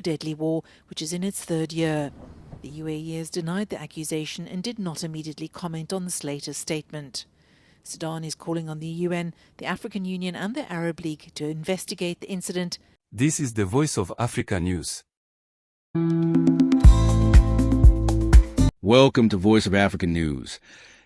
the deadly war, which is in its third year. The UAE has denied the accusation and did not immediately comment on this latest statement. Sudan is calling on the UN, the African Union and the Arab League to investigate the incident. This is the Voice of Africa News. Welcome to Voice of Africa News,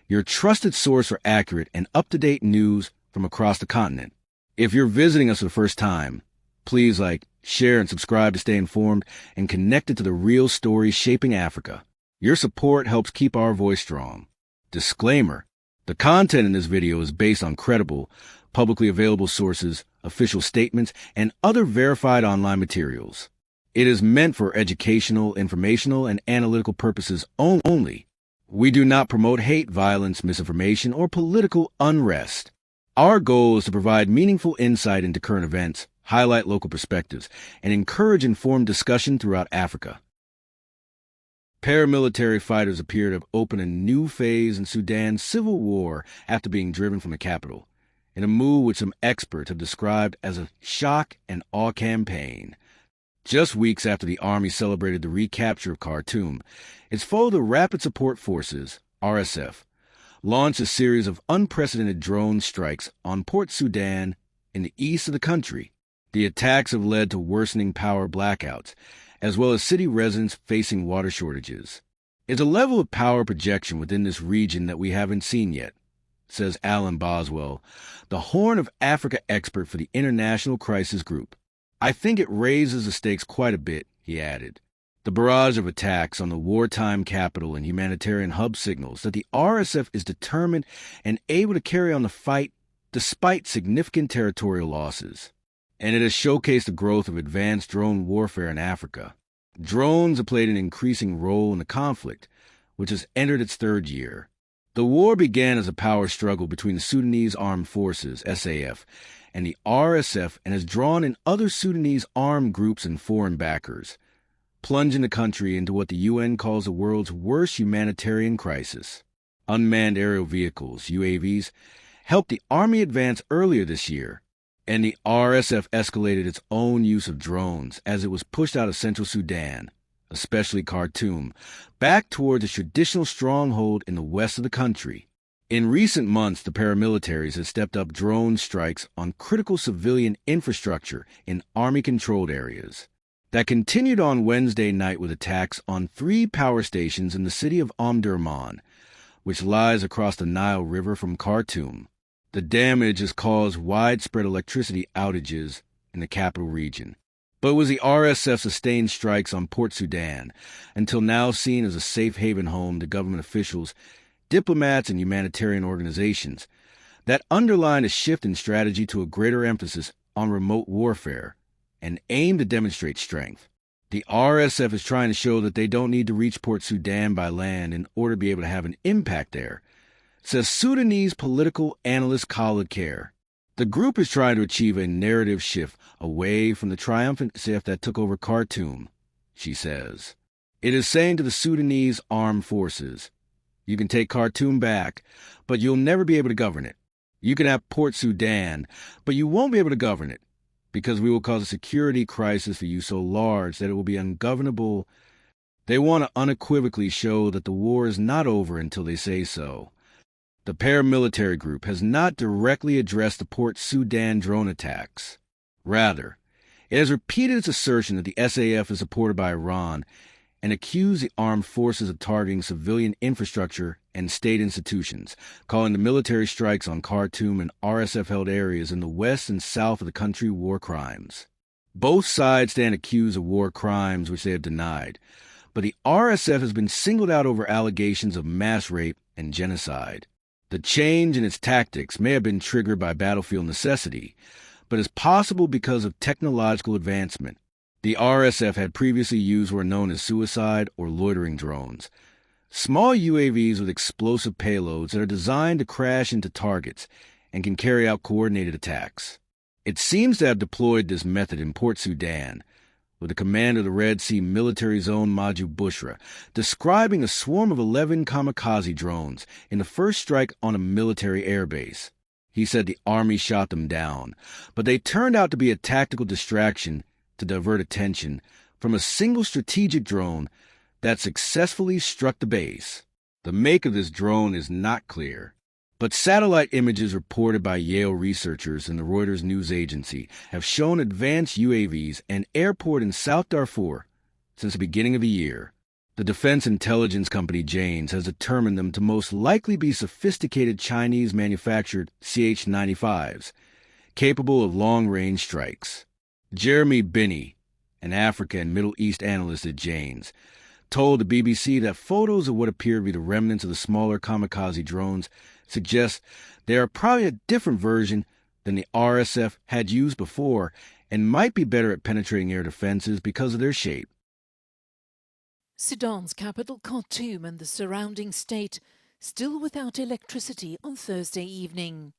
your trusted source for accurate and up-to-date news from across the continent. If you're visiting us for the first time, please share and subscribe to stay informed and connected to the real stories shaping Africa. Your support helps keep our voice strong. Disclaimer: the content in this video is based on credible, publicly available sources, official statements, and other verified online materials. It is meant for educational, informational, and analytical purposes only. We do not promote hate, violence, misinformation, or political unrest. Our goal is to provide meaningful insight into current events, highlight local perspectives, and encourage informed discussion throughout Africa. Paramilitary fighters appear to have opened a new phase in Sudan's civil war after being driven from the capital, in a move which some experts have described as a shock and awe campaign. Just weeks after the army celebrated the recapture of Khartoum, its foe, the Rapid Support Forces, RSF, launched a series of unprecedented drone strikes on Port Sudan in the east of the country. The attacks have led to worsening power blackouts, as well as city residents facing water shortages. It's a level of power projection within this region that we haven't seen yet, says Alan Boswell, the Horn of Africa expert for the International Crisis Group. I think it raises the stakes quite a bit, he added. The barrage of attacks on the wartime capital and humanitarian hub signals that the RSF is determined and able to carry on the fight despite significant territorial losses. And it has showcased the growth of advanced drone warfare in Africa. Drones have played an increasing role in the conflict, which has entered its third year. The war began as a power struggle between the Sudanese Armed Forces, SAF, and the RSF, and has drawn in other Sudanese armed groups and foreign backers, plunging the country into what the UN calls the world's worst humanitarian crisis. Unmanned aerial vehicles, UAVs, helped the army advance earlier this year, and the RSF escalated its own use of drones as it was pushed out of central Sudan, especially Khartoum, back towards its traditional stronghold in the west of the country. In recent months, the paramilitaries have stepped up drone strikes on critical civilian infrastructure in army-controlled areas. That continued on Wednesday night with attacks on 3 power stations in the city of Omdurman, which lies across the Nile River from Khartoum. The damage has caused widespread electricity outages in the capital region. But it was the RSF's sustained strikes on Port Sudan, until now seen as a safe haven home to government officials, diplomats, and humanitarian organizations, that underlined a shift in strategy to a greater emphasis on remote warfare, and aim to demonstrate strength. The RSF is trying to show that they don't need to reach Port Sudan by land in order to be able to have an impact there, says Sudanese political analyst Khalid Khair. The group is trying to achieve a narrative shift away from the triumphant SAF that took over Khartoum, she says. It is saying to the Sudanese armed forces, you can take Khartoum back, but you'll never be able to govern it. You can have Port Sudan, but you won't be able to govern it, because we will cause a security crisis for you so large that it will be ungovernable. They want to unequivocally show that the war is not over until they say so. The paramilitary group has not directly addressed the Port Sudan drone attacks. Rather, it has repeated its assertion that the SAF is supported by Iran and accused the armed forces of targeting civilian infrastructure and state institutions, calling the military strikes on Khartoum and RSF-held areas in the west and south of the country war crimes. Both sides stand accused of war crimes, which they have denied, but the RSF has been singled out over allegations of mass rape and genocide. The change in its tactics may have been triggered by battlefield necessity, but is possible because of technological advancement. The RSF had previously used what were known as suicide or loitering drones, small UAVs with explosive payloads that are designed to crash into targets and can carry out coordinated attacks. It seems to have deployed this method in Port Sudan, with the commander of the Red Sea military zone Maju Bushra describing a swarm of 11 kamikaze drones in the first strike on a military airbase. He said the army shot them down, but they turned out to be a tactical distraction to divert attention from a single strategic drone that successfully struck the base. The make of this drone is not clear, but satellite images reported by Yale researchers and the Reuters news agency have shown advanced UAVs and airport in South Darfur since the beginning of the year. The defense intelligence company Janes has determined them to most likely be sophisticated Chinese-manufactured CH-95s, capable of long-range strikes. Jeremy Binney, an Africa and Middle East analyst at Janes, told the BBC that photos of what appear to be the remnants of the smaller kamikaze drones suggest they are probably a different version than the RSF had used before and might be better at penetrating air defenses because of their shape. Sudan's capital, Khartoum, and the surrounding state still without electricity on Thursday evening.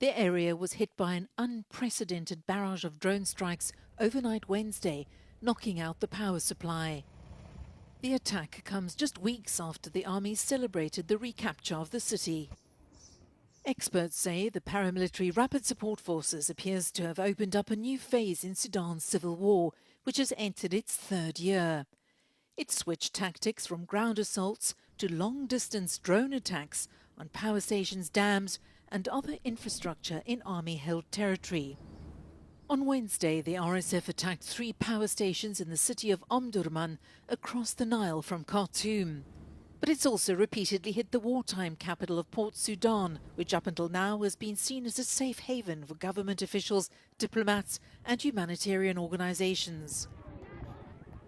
The area was hit by an unprecedented barrage of drone strikes overnight Wednesday, knocking out the power supply. The attack comes just weeks after the army celebrated the recapture of the city. Experts say the paramilitary Rapid Support Forces appears to have opened up a new phase in Sudan's civil war, which has entered its third year. It switched tactics from ground assaults to long-distance drone attacks on power stations, dams and other infrastructure in army-held territory. On Wednesday, the RSF attacked 3 power stations in the city of Omdurman across the Nile from Khartoum. But it's also repeatedly hit the wartime capital of Port Sudan, which up until now has been seen as a safe haven for government officials, diplomats and humanitarian organizations.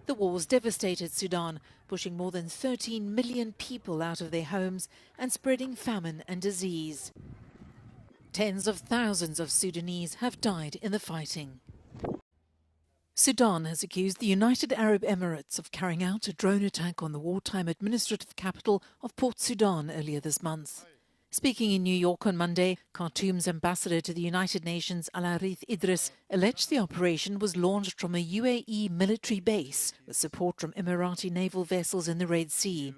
The war's devastated Sudan, pushing more than 13 million people out of their homes and spreading famine and disease. Tens of thousands of Sudanese have died in the fighting. Sudan has accused the United Arab Emirates of carrying out a drone attack on the wartime administrative capital of Port Sudan earlier this month. Speaking in New York on Monday, Khartoum's ambassador to the United Nations, Al-Harith Idris, alleged the operation was launched from a UAE military base with support from Emirati naval vessels in the Red Sea.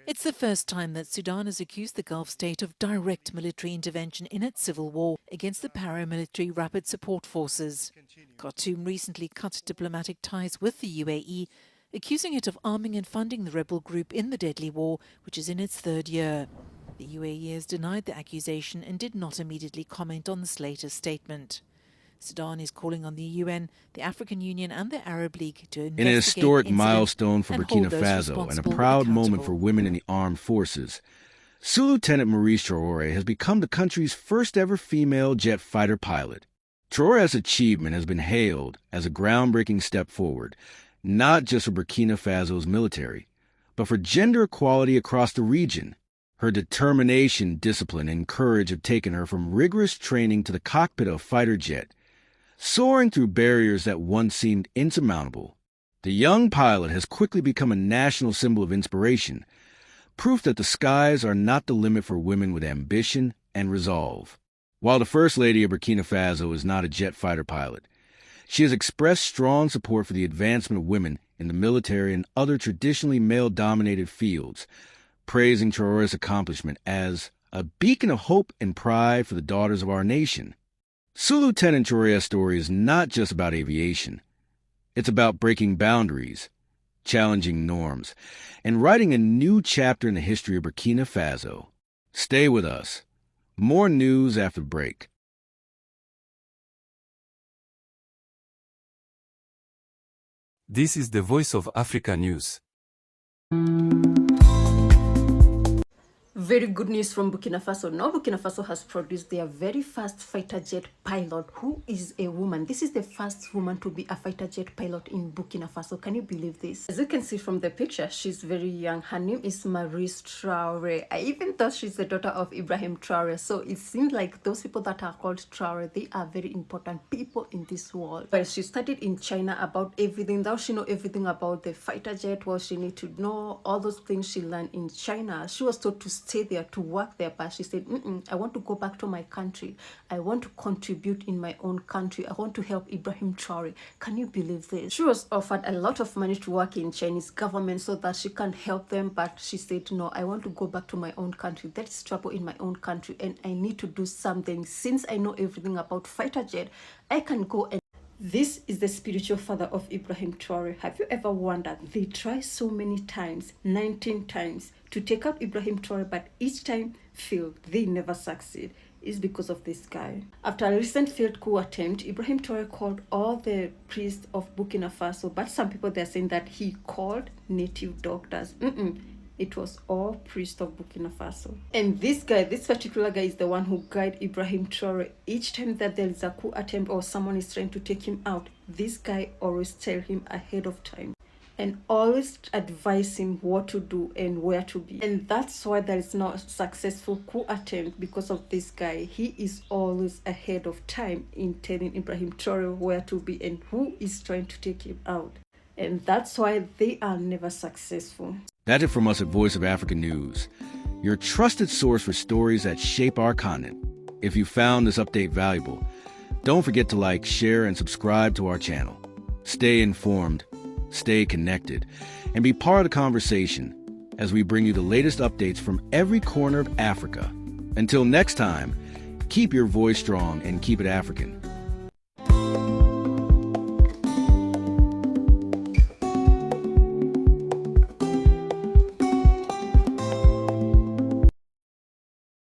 It's the first time that Sudan has accused the Gulf state of direct military intervention in its civil war against the paramilitary Rapid Support Forces. Khartoum recently cut diplomatic ties with the UAE, accusing it of arming and funding the rebel group in the deadly war, which is in its third year. The UAE has denied the accusation and did not immediately comment on this latest statement. Sudan is calling on the UN, the African Union and the Arab League to investigate In an historic the incident milestone for and Burkina hold those Faso and a responsible proud moment accountable. for women in the armed forces, Lieutenant Maurice Traore has become the country's first ever female jet fighter pilot. Traore's achievement has been hailed as a groundbreaking step forward, not just for Burkina Faso's military, but for gender equality across the region. Her determination, discipline, and courage have taken her from rigorous training to the cockpit of a fighter jet, soaring through barriers that once seemed insurmountable. The young pilot has quickly become a national symbol of inspiration, proof that the skies are not the limit for women with ambition and resolve. While the First Lady of Burkina Faso is not a jet fighter pilot, she has expressed strong support for the advancement of women in the military and other traditionally male-dominated fields, praising Traore's accomplishment as a beacon of hope and pride for the daughters of our nation. Lieutenant Traore's story is not just about aviation. It's about breaking boundaries, challenging norms, and writing a new chapter in the history of Burkina Faso. Stay with us. More news after the break. This is the Voice of Africa News. Very good news from Burkina Faso. Now Burkina Faso has produced their very first fighter jet pilot, who is a woman. This is the first woman to be a fighter jet pilot in Burkina Faso. Can you believe this? As you can see from the picture, she's very young. Her name is Maurice Traore. I even thought she's the daughter of Ibrahim Traore. So it seems like those people that are called Traore, they are very important people in this world. But she studied in China about everything. Now she knows everything about the fighter jet, what she need to know, all those things she learned in China. She was told to stay there, to work there, but she said, I want to go back to my country. I want to contribute in my own country. I want to help Ibrahim Traore. Can you believe this? She was offered a lot of money to work in Chinese government so that she can help them, but she said, no, I want to go back to my own country. There is trouble in my own country and I need to do something. Since I know everything about fighter jet, I can go and This is the spiritual father of Ibrahim Traore. Have you ever wondered? They try so many times, 19 times, to take out Ibrahim Traore, but each time failed. They never succeed. It's because of this guy. After a recent failed coup attempt, Ibrahim Traore called all the priests of Burkina Faso, but some people, they're saying that he called native doctors. It was all priests of Burkina Faso. And this guy, this particular guy, is the one who guided Ibrahim Traore. Each time that there is a coup attempt or someone is trying to take him out, this guy always tells him ahead of time and always advise him what to do and where to be. And that's why there is no successful coup attempt, because of this guy. He is always ahead of time in telling Ibrahim Traore where to be and who is trying to take him out. And that's why they are never successful. That's it from us at Voice of Africa News, your trusted source for stories that shape our continent. If you found this update valuable, don't forget to like, share, and subscribe to our channel. Stay informed, stay connected, and be part of the conversation as we bring you the latest updates from every corner of Africa. Until next time, keep your voice strong and keep it African.